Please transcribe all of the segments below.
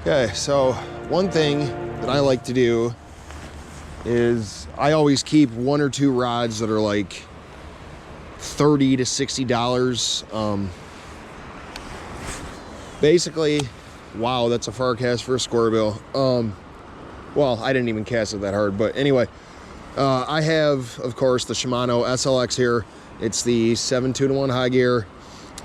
Okay, so one thing that I like to do is I always keep one or two rods that are like $30 to $60. Basically, wow, that's a far cast for a square bill. Well, I didn't even cast it that hard, but anyway, I have, of course, the Shimano SLX here. It's the 7.2-to-1 high gear.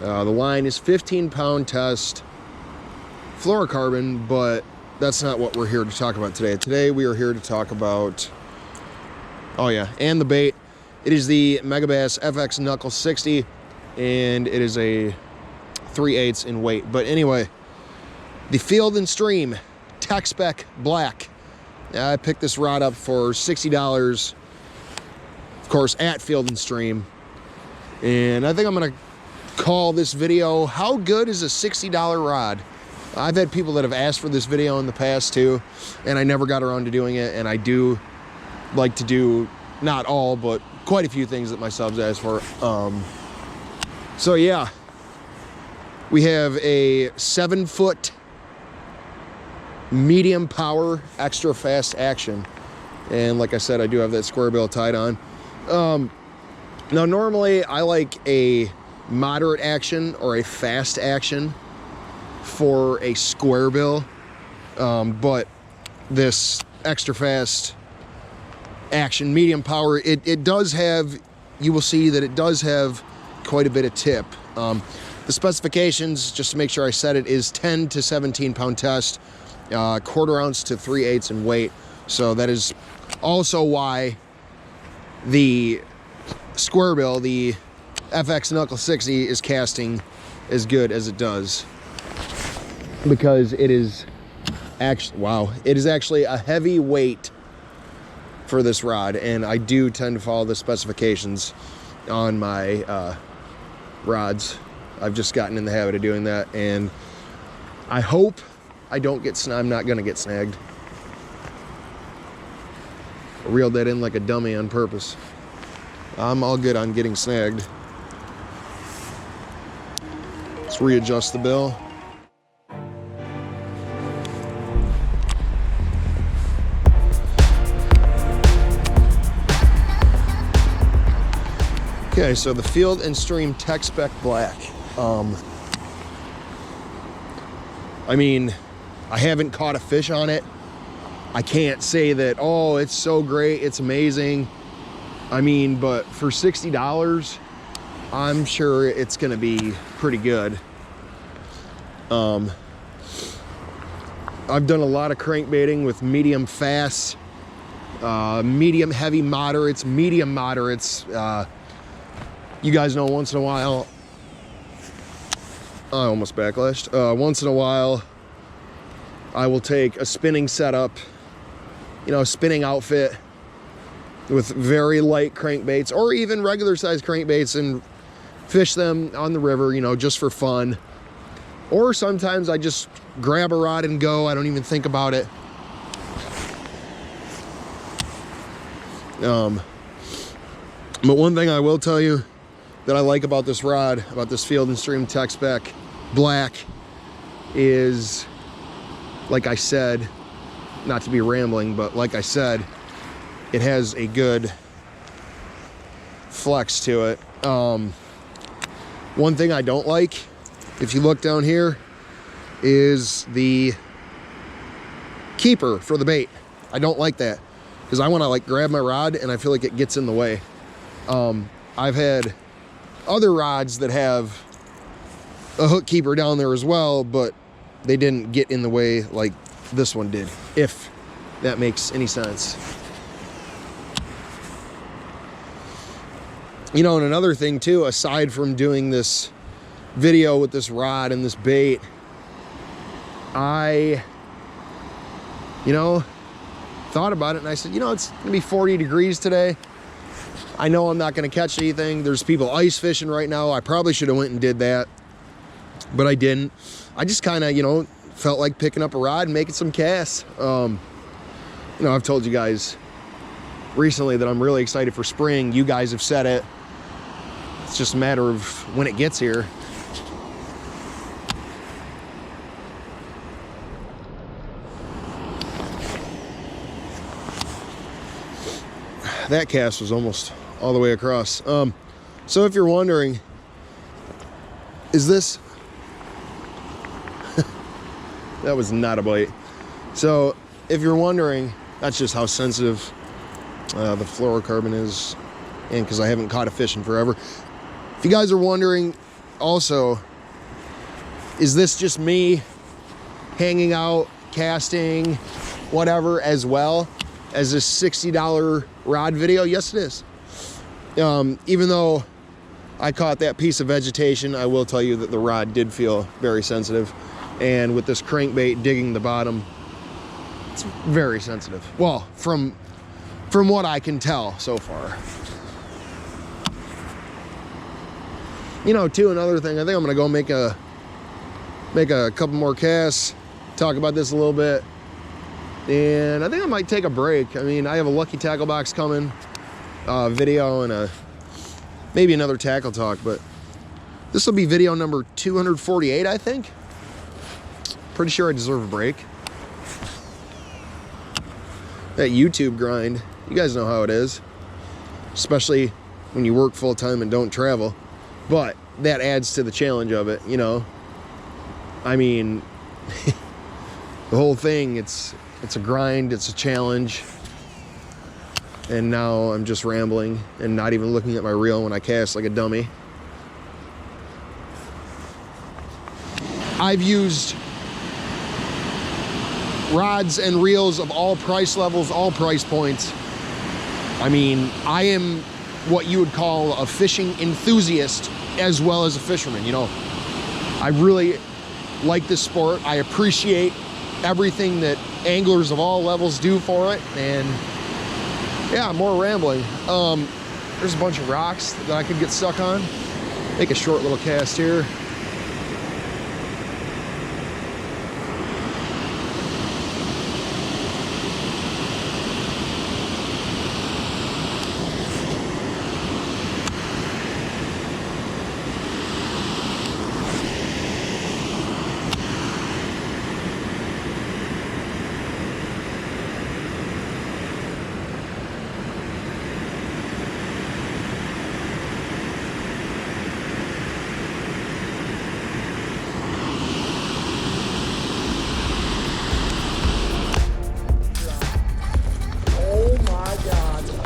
The line is 15-pound test fluorocarbon, but that's not what we're here to talk about today. Today we are here to talk about, oh yeah, and the bait. It is the Megabass FX Knuckle 60, and it is a 3/8 in weight. But anyway, the Field and Stream Tec-Spec Black. I picked this rod up for $60, of course, at Field and Stream. And I think I'm gonna call this video, how good is a $60 rod? I've had people that have asked for this video in the past too, and I never got around to doing it. And I do like to do, not all, but quite a few things that my subs ask for. So yeah, we have a 7-foot medium power, extra fast action. And like I said, I do have that square bill tied on. Now normally I like a moderate action or a fast action for a square bill, but this extra fast action medium power, it does have, you will see that it does have quite a bit of tip. The specifications, just to make sure I said it, is 10 to 17 pound test, quarter ounce to 3/8 in weight. So that is also why the square bill, the FX Knuckle 60, is casting as good as it does, because it is actually, wow, it is actually a heavy weight for this rod. And I do tend to follow the specifications on my rods. I've just gotten in the habit of doing that, and I hope I don't get snagged. I'm not gonna get snagged. I reeled that in like a dummy on purpose. I'm all good on getting snagged. Let's readjust the bill. Okay, so the Field and Stream Tec-Spec Black. I mean, I haven't caught a fish on it. I can't say that, oh, it's so great, it's amazing. I mean, but for $60, I'm sure it's gonna be pretty good. I've done a lot of crankbaiting with medium fast, medium heavy moderates, medium moderates. You guys know, once in a while, I almost backlashed. Once in a while, I will take a spinning setup, you know, a spinning outfit with very light crankbaits, or even regular size crankbaits, and fish them on the river, you know, just for fun. Or sometimes I just grab a rod and go. I don't even think about it. But one thing I will tell you that I like about this rod, about this Field and Stream Tec-Spec Black, is, like I said, not to be rambling, but like I said, it has a good flex to it. One thing I don't like, if you look down here, is the keeper for the bait. I don't like that, because I want to like grab my rod and I feel like it gets in the way. I've had other rods that have a hook keeper down there as well, but they didn't get in the way like this one did, if that makes any sense. You know, and another thing too, aside from doing this video with this rod and this bait, I, you know, thought about it and I said, you know, it's gonna be 40 degrees today. I know I'm not gonna catch anything. There's people ice fishing right now. I probably should have went and did that, but I didn't. I just kind of, you know, felt like picking up a rod and making some casts. You know, I've told you guys recently that I'm really excited for spring. You guys have said it. It's just a matter of when it gets here. that cast was almost all the way across. So if you're wondering, is this... that was not a bite. So if you're wondering, that's just how sensitive the fluorocarbon is, and because I haven't caught a fish in forever. If you guys are wondering also, is this just me hanging out, casting, whatever, as well as this $60 rod video? Yes, it is. Even though I caught that piece of vegetation, I will tell you that the rod did feel very sensitive. And with this crankbait digging the bottom, it's very sensitive. Well, from what I can tell so far. You know, too, another thing, I think I'm gonna go make a couple more casts, talk about this a little bit, and I think I might take a break. I mean, I have a Lucky Tackle Box coming, video, and maybe another tackle talk, but this will be video number 248, I think. Pretty sure I deserve a break. That YouTube grind, you guys know how it is, especially when you work full-time and don't travel, but that adds to the challenge of it, you know. I mean, the whole thing, it's a grind, it's a challenge, and now I'm just rambling and not even looking at my reel when I cast like a dummy. I've used rods and reels of all price levels, all price points. I mean, I am what you would call a fishing enthusiast as well as a fisherman. You know, I really like this sport. I appreciate everything that anglers of all levels do for it. And yeah, more rambling. There's a bunch of rocks that I could get stuck on. Make a short little cast here.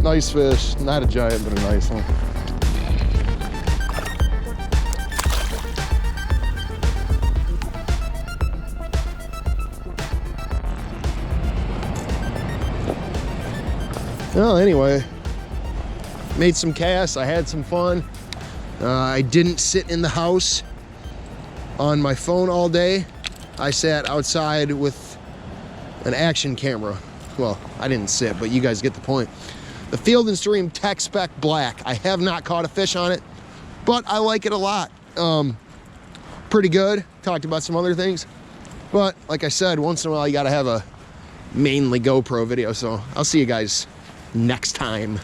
Nice fish, not a giant, but a nice one. Well, anyway, made some casts, I had some fun. I didn't sit in the house on my phone all day. I sat outside with an action camera. Well, I didn't sit, but you guys get the point. The Field & Stream Tec-Spec Black. I have not caught a fish on it, but I like it a lot. Pretty good. Talked about some other things. But like I said, once in a while you gotta have a mainly GoPro video. So I'll see you guys next time.